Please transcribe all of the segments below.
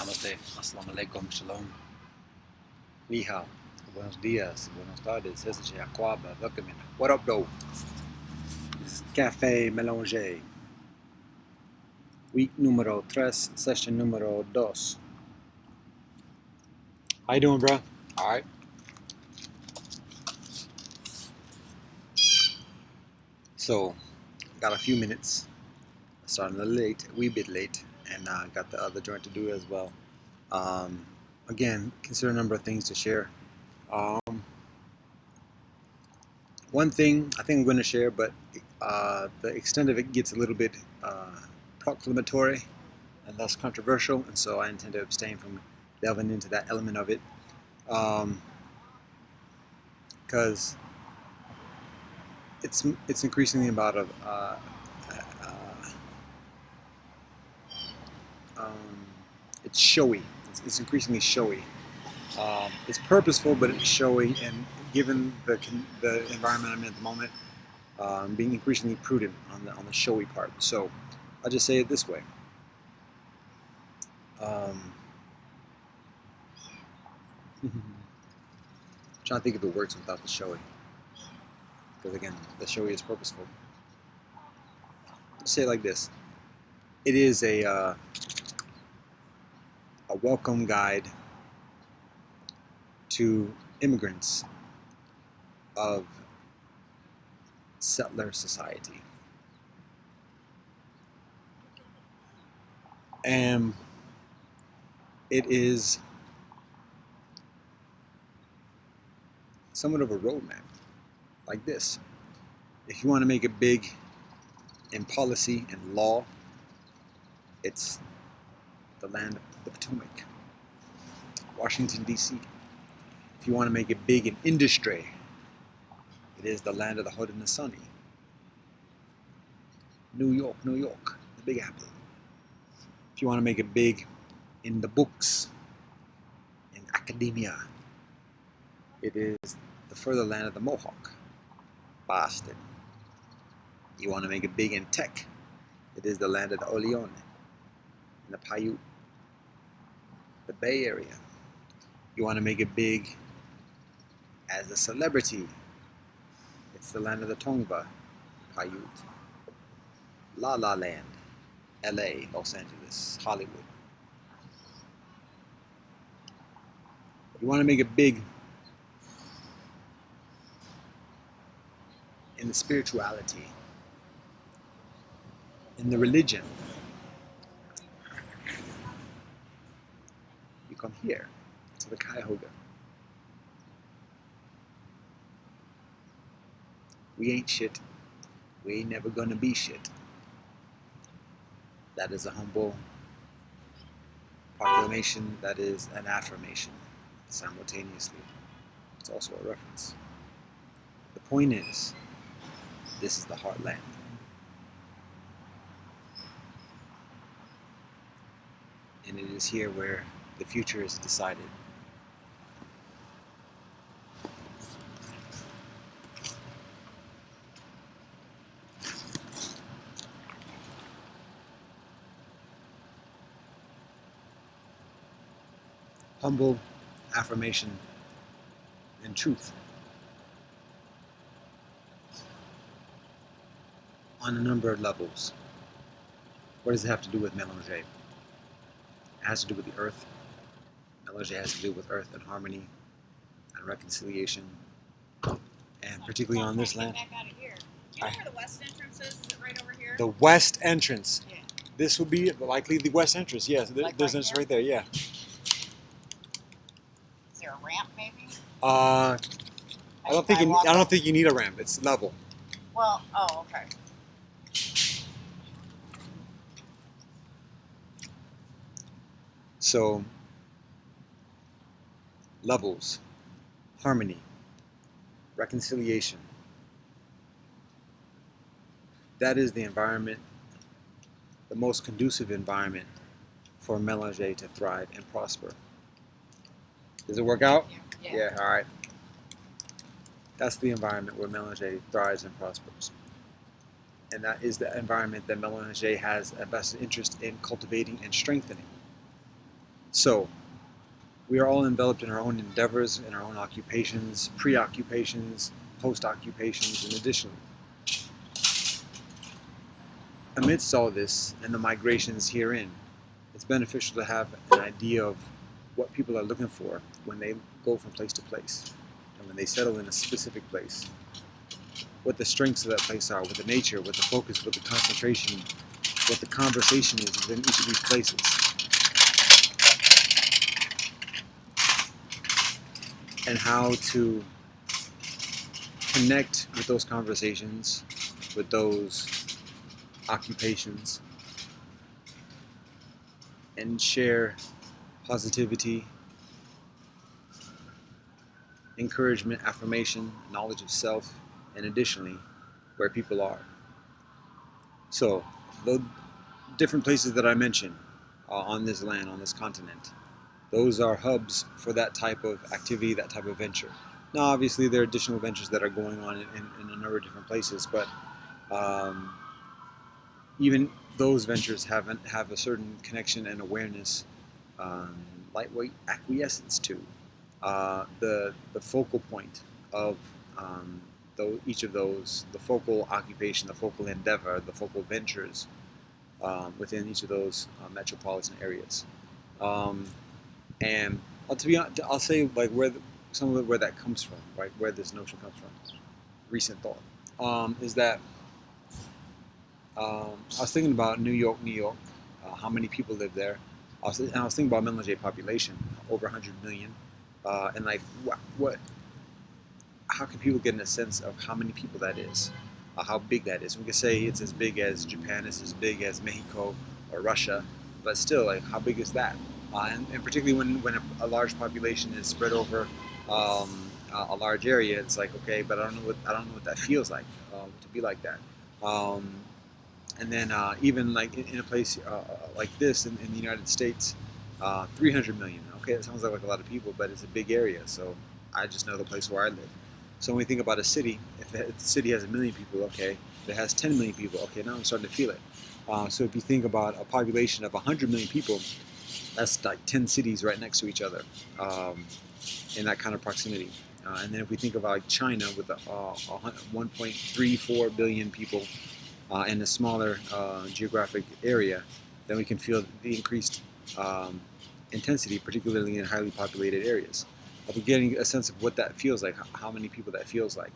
Namaste, Assalamu alaikum, Shalom, Ni hao, Buenos dias, Buenos tardes, Sessache, Aquaba, welcome in. What up, though? This is Café Melange. Week numero 3, session numero 2. How you doing, bro? Alright. So, got a few minutes. Starting a little late, a wee bit late, and got the other joint to do as well. Again, consider a number of things to share. One thing I think I'm going to share, but the extent of it gets a little bit proclamatory and thus controversial, and so I intend to abstain from delving into that element of it, because it's increasingly about it's showy. It's increasingly showy. It's purposeful, but it's showy, and given the environment I'm in at the moment, being increasingly prudent on the showy part. So I'll just say it this way. Trying to think if it works without the showy, because again, the showy is purposeful. Just say it like this: it is a welcome guide to immigrants of settler society. And it is somewhat of a roadmap, like this. If you want to make it big in policy and law, it's the land of the Potomac, Washington, D.C. If you want to make it big in industry, it is the land of the hot and the sunny, New York, the Big Apple. If you want to make it big in the books, in academia, it is the further land of the Mohawk, Boston. You want to make it big in tech, it is the land of the Oleone, and the Paiute, the Bay Area. You want to make it big as a celebrity, it's the land of the Tongva, Paiute, La La Land, LA, Los Angeles, Hollywood. You want to make it big in the spirituality, in the religion. You come here to the Cuyahoga. We ain't shit. We ain't never gonna be shit. That is a humble proclamation. That is an affirmation simultaneously. It's also a reference. The point is, this is the heartland. And it is here where the future is decided. Humble affirmation and truth on a number of levels. What does it have to do with Melange? It has to do with the earth. Melange has to do with earth and harmony and reconciliation, and particularly on this land. Back out of here. Do you know where the west entrance is? Is it right over here? The west entrance. Yeah. This would be likely the west entrance. Yes, Like there's right entrance here? right there. Yeah. Is there a ramp maybe? I don't think you need a ramp. It's level. Well, oh, okay. So, levels, harmony, reconciliation. That is the environment, the most conducive environment for Melange to thrive and prosper. Does it work out? Yeah, all right. That's the environment where Melange thrives and prospers. And that is the environment that Melange has a vested interest in cultivating and strengthening. So we are all enveloped in our own endeavors, in our own occupations, preoccupations, post-occupations, and additionally. Amidst all this and the migrations herein, it's beneficial to have an idea of what people are looking for when they go from place to place and when they settle in a specific place. What the strengths of that place are, what the nature, what the focus, what the concentration, what the conversation is within each of these places. And how to connect with those conversations, with those occupations, and share positivity, encouragement, affirmation, knowledge of self, and additionally, where people are. So, the different places that I mentioned on this land, on this continent, those are hubs for that type of activity, that type of venture. Now, obviously, there are additional ventures that are going on in a number of different places, but even those ventures have a certain connection and awareness, lightweight acquiescence to the focal point of each of those, the focal occupation, the focal endeavor, the focal ventures within each of those metropolitan areas. And to be honest, I'll say like some of it where that comes from, right? Where this notion comes from. Recent thought is that I was thinking about New York, how many people live there. I was thinking about lange population, over 100 million, and like what how can people get in a sense of how many people that is, how big that is? We could say it's as big as Japan, it's as big as Mexico or Russia, but still, like, how big is that? And particularly when a large population is spread over a large area, it's like, okay, but I don't know what that feels like to be like that. And then even like in a place like this in the United States, 300 million. Okay, that sounds like a lot of people, but it's a big area. So I just know the place where I live. So when we think about a city, if the city has 1 million people, okay, if it has 10 million people, okay, now I'm starting to feel it. So if you think about a population of 100 million people, that's like 10 cities right next to each other in that kind of proximity. And then if we think about like China with 1.34 billion people in a smaller geographic area, then we can feel the increased intensity, particularly in highly populated areas. We're getting a sense of what that feels like, how many people that feels like.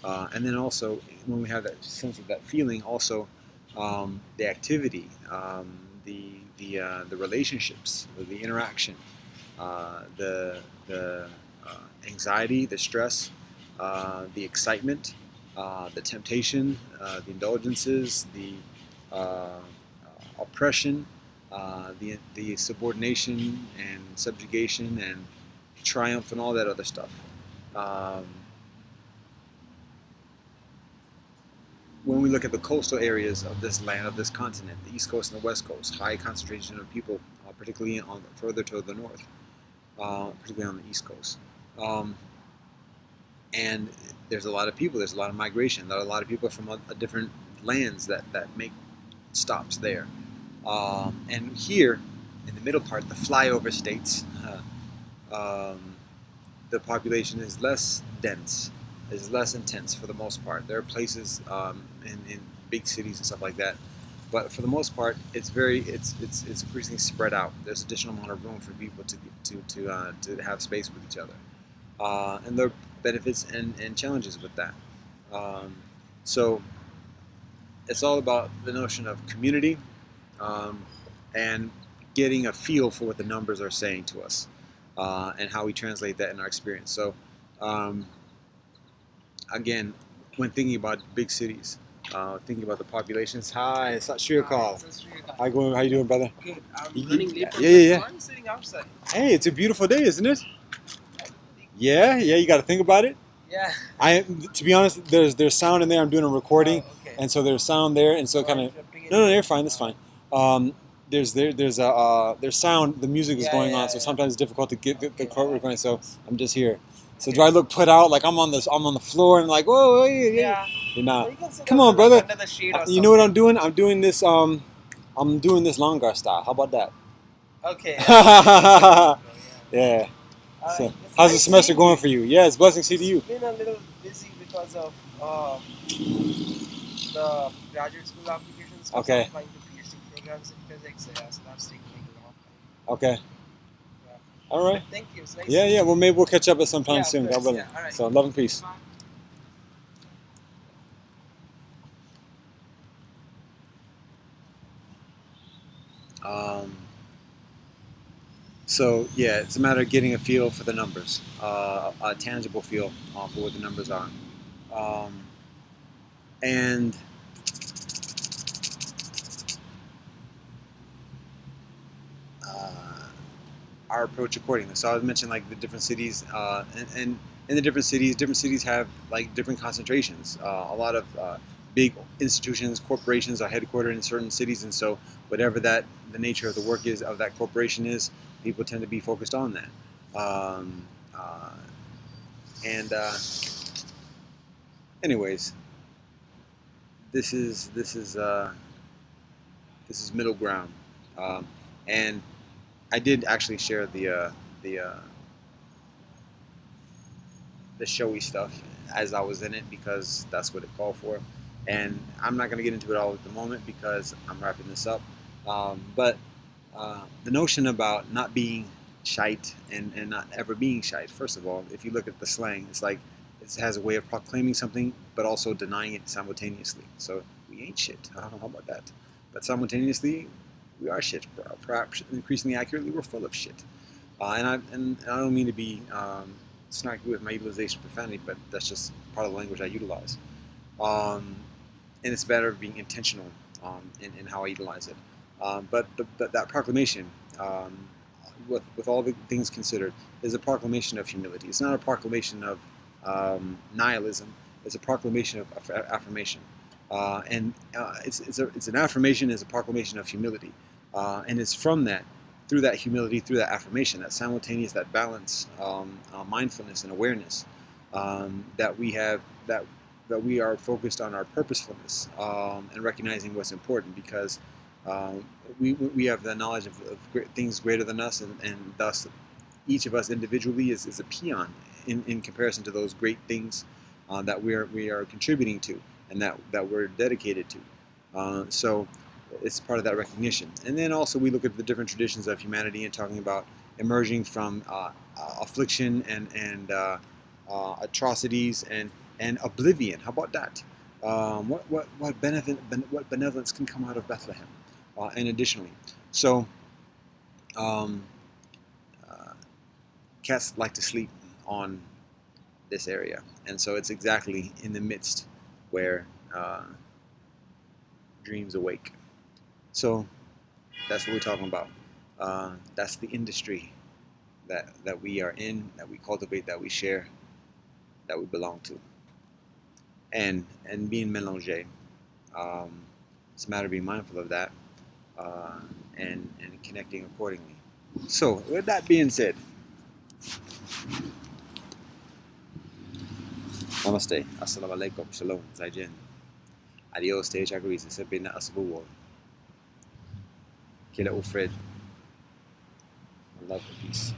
And then also, when we have that sense of that feeling, also the activity, the relationships, the interaction, the anxiety, the stress, the excitement, the temptation, the indulgences, the oppression, the subordination and subjugation and triumph and all that other stuff. When we look at the coastal areas of this land, of this continent, the East Coast and the West Coast, high concentration of people, particularly further to the north, particularly on the East Coast. And there's a lot of people, there's a lot of migration, there are a lot of people from different lands that make stops there. And here, in the middle part, the flyover states, the population is less dense, is less intense for the most part. There are places in big cities and stuff like that, but for the most part, it's increasingly spread out. There's additional amount of room for people to have space with each other, and there are benefits and challenges with that. So it's all about the notion of community and getting a feel for what the numbers are saying to us. And how we translate that in our experience. So, again, when thinking about big cities, thinking about the populations. Hi, it's not Sri Call. How you doing, brother? Good. I'm running late. Yeah. I'm sitting outside. Hey, it's a beautiful day, isn't it? Yeah. You got to think about it. Yeah. To be honest, there's sound in there. I'm doing a recording, okay. and so there's sound there, and so kind of. No, you're fine. That's fine. There's sound. The music is going on, so sometimes it's difficult to get the recording going. So I'm just here. So do I look put out like I'm on the floor and like whoa yeah. Nah. Come on, brother. You know what I'm doing? I'm doing this lange style. How about that? Okay. Yeah. Alright, So, it's how's the nice semester seeing going you. for you? Yeah, it's blessing to you. It's been a little busy because of the graduate school applications. Because I'm Okay. applying to PhD programs in physics. Yeah, so that's taking a long time. Okay. Yeah. All right. Thank you. It's nice Yeah, seeing yeah. you. Well, maybe we'll catch up at some time Yeah, of soon. God course. willing. Yeah, all right. So, love and peace. Bye. Um, so yeah, it's a matter of getting a feel for the numbers, a tangible feel for what the numbers are, um, and uh, our approach accordingly. So I mentioned like the different cities, and in the different cities have like different concentrations. A lot of big institutions, corporations are headquartered in certain cities, and so whatever that the nature of the work is of that corporation is, people tend to be focused on that. Um, uh, and anyways, this is this is this is middle ground, um, and I did actually share the uh, the showy stuff as I was in it because that's what it called for. And I'm not going to get into it all at the moment because I'm wrapping this up. But the notion about not being shite and not ever being shite, first of all, if you look at the slang, it's like it has a way of proclaiming something but also denying it simultaneously. So we ain't shit. I don't know how about that. But simultaneously, we are shit. Perhaps increasingly accurately, we're full of shit. And I don't mean to be snarky with my utilization of profanity, but that's just part of the language I utilize. Um, and it's a matter of being intentional in how I utilize it. But that proclamation, with all the things considered, is a proclamation of humility. It's not a proclamation of nihilism. It's a proclamation of affirmation. It's an affirmation, it's a proclamation of humility. And it's from that, through that humility, through that affirmation, that simultaneous, that balance, mindfulness and awareness that we have, that we are focused on our purposefulness and recognizing what's important because um, we have the knowledge of things greater than us, and thus each of us individually is a peon in comparison to those great things that we are contributing to and that we're dedicated to. So it's part of that recognition. And then also we look at the different traditions of humanity and talking about emerging from affliction and atrocities and oblivion. How about that? What benevolence can come out of Bethlehem? And additionally, so um, uh, cats like to sleep on this area, and so it's exactly in the midst where dreams awake. So that's what we're talking about. That's the industry that we are in, that we cultivate, that we share, that we belong to, and being mélanger. It's a matter of being mindful of that uh, and connecting accordingly. So, with that being said, namaste, assalamu alaikum, shalom, zaijian, adios, te chagriz, sebina asbuwo, kila ufred, love and peace.